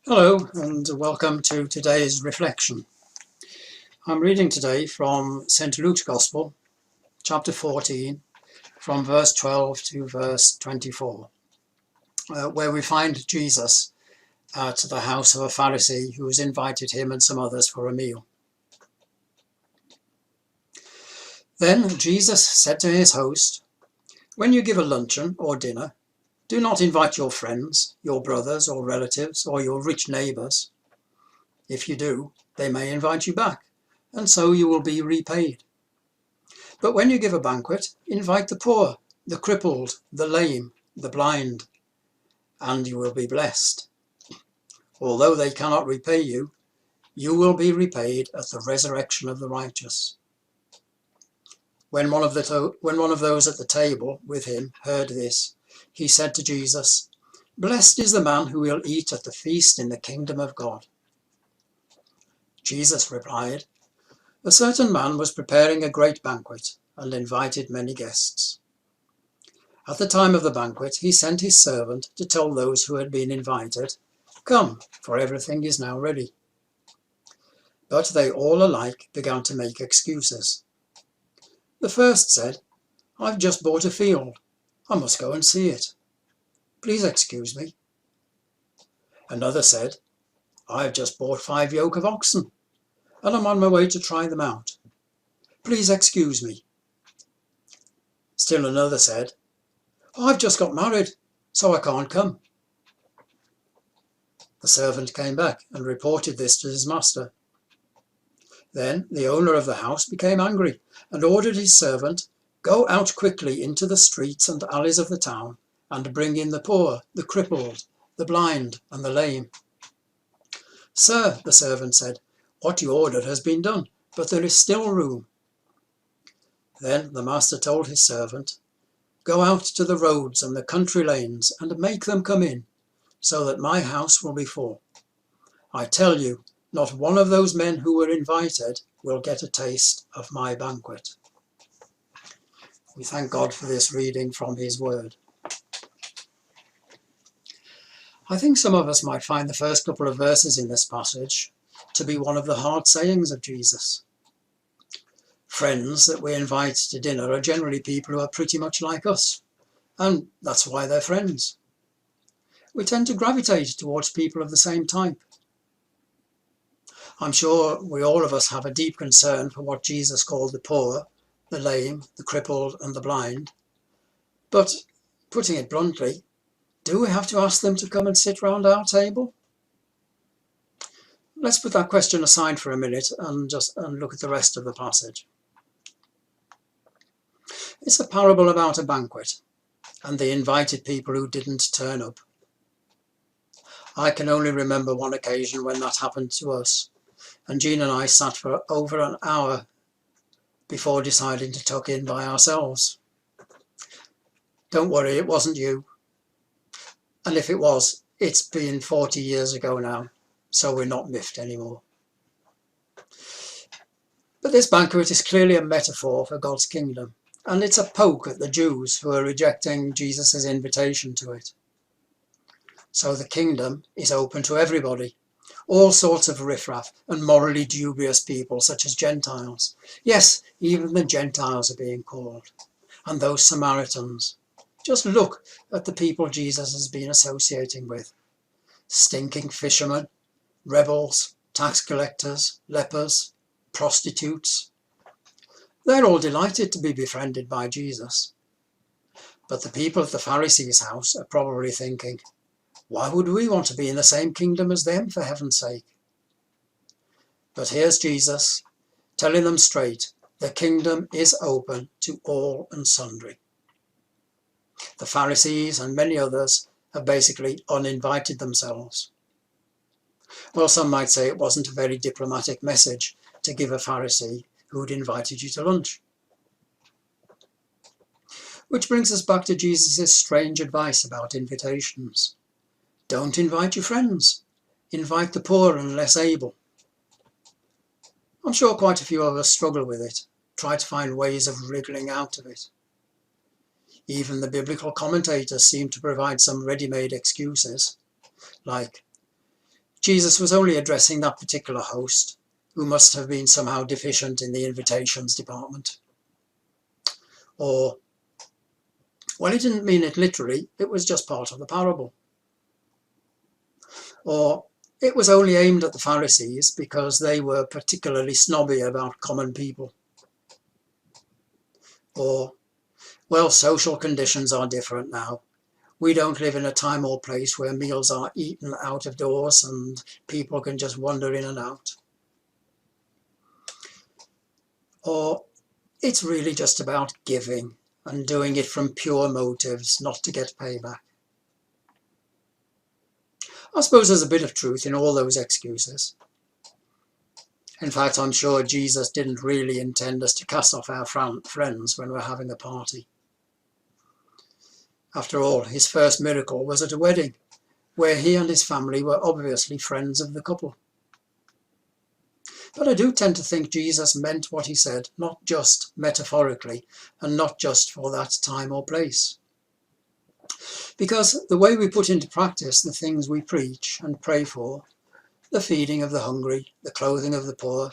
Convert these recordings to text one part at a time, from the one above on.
Hello and welcome to today's reflection. I'm reading today from St. Luke's Gospel, chapter 14, from verse 12 to verse 24, where we find Jesus at the house of a Pharisee who has invited him and some others for a meal. Then Jesus said to his host, "When you give a luncheon or dinner, do not invite your friends, your brothers or relatives, or your rich neighbours. If you do, they may invite you back, and so you will be repaid. But when you give a banquet, invite the poor, the crippled, the lame, the blind, and you will be blessed. Although they cannot repay you, you will be repaid at the resurrection of the righteous." When one of those at the table with him heard this, he said to Jesus, "Blessed is the man who will eat at the feast in the kingdom of God." Jesus replied, "A certain man was preparing a great banquet and invited many guests. At the time of the banquet, he sent his servant to tell those who had been invited, 'Come, for everything is now ready.' But they all alike began to make excuses. The first said, 'I've just bought a field. I must go and see it. Please excuse me.' Another said, 'I've just bought 5 yoke of oxen, and I'm on my way to try them out. Please excuse me.' Still another said, 'I've just got married, so I can't come.' The servant came back and reported this to his master. Then the owner of the house became angry and ordered his servant, 'Go out quickly into the streets and alleys of the town and bring in the poor, the crippled, the blind, and the lame.' 'Sir,' the servant said, 'what you ordered has been done, but there is still room.' Then the master told his servant, 'Go out to the roads and the country lanes and make them come in, so that my house will be full. I tell you, not one of those men who were invited will get a taste of my banquet.'" We thank God for this reading from his word. I think some of us might find the first couple of verses in this passage to be one of the hard sayings of Jesus. Friends that we invite to dinner are generally people who are pretty much like us, and that's why they're friends. We tend to gravitate towards people of the same type. I'm sure all of us have a deep concern for what Jesus called the poor, the lame, the crippled, and the blind. But, putting it bluntly, do we have to ask them to come and sit round our table? Let's put that question aside for a minute and look at the rest of the passage. It's a parable about a banquet and the invited people who didn't turn up. I can only remember one occasion when that happened to us, and Jean and I sat for over an hour before deciding to tuck in by ourselves. Don't worry, it wasn't you. And if it was, it's been 40 years ago now, so we're not miffed anymore. But this banquet is clearly a metaphor for God's kingdom, and it's a poke at the Jews who are rejecting Jesus' invitation to it. So the kingdom is open to everybody, all sorts of riffraff and morally dubious people such as Gentiles. Yes, even the Gentiles are being called, and those Samaritans. Just look at the people Jesus has been associating with. Stinking fishermen, rebels, tax collectors, lepers, prostitutes. They're all delighted to be befriended by Jesus. But the people at the Pharisees' house are probably thinking, why would we want to be in the same kingdom as them, for heaven's sake? But here's Jesus telling them straight, the kingdom is open to all and sundry. The Pharisees and many others have basically uninvited themselves. Well, some might say it wasn't a very diplomatic message to give a Pharisee who'd invited you to lunch. Which brings us back to Jesus' strange advice about invitations. Don't invite your friends. Invite the poor and less able. I'm sure quite a few of us struggle with it, try to find ways of wriggling out of it. Even the biblical commentators seem to provide some ready-made excuses, like, Jesus was only addressing that particular host, who must have been somehow deficient in the invitations department. Or, well, he didn't mean it literally, it was just part of the parable. Or, it was only aimed at the Pharisees because they were particularly snobby about common people. Or, well, social conditions are different now. We don't live in a time or place where meals are eaten out of doors and people can just wander in and out. Or it's really just about giving and doing it from pure motives, not to get payback. I suppose there's a bit of truth in all those excuses. In fact, I'm sure Jesus didn't really intend us to cast off our friends when we're having a party. After all, his first miracle was at a wedding, where he and his family were obviously friends of the couple. But I do tend to think Jesus meant what he said, not just metaphorically, and not just for that time or place. Because the way we put into practice the things we preach and pray for, the feeding of the hungry, the clothing of the poor,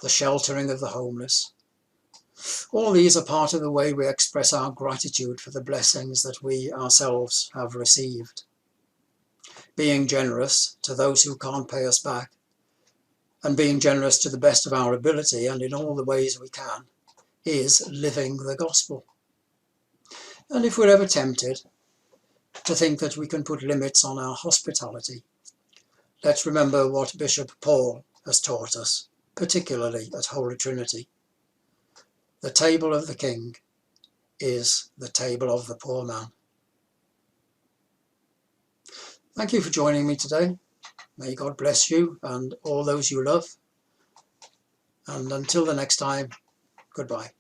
the sheltering of the homeless, all these are part of the way we express our gratitude for the blessings that we ourselves have received. Being generous to those who can't pay us back, and being generous to the best of our ability and in all the ways we can, is living the gospel. And if we're ever tempted to think that we can put limits on our hospitality, let's remember what Bishop Paul has taught us, particularly at Holy Trinity. The table of the king is the table of the poor man. Thank you for joining me today. May God bless you and all those you love. And until the next time, goodbye.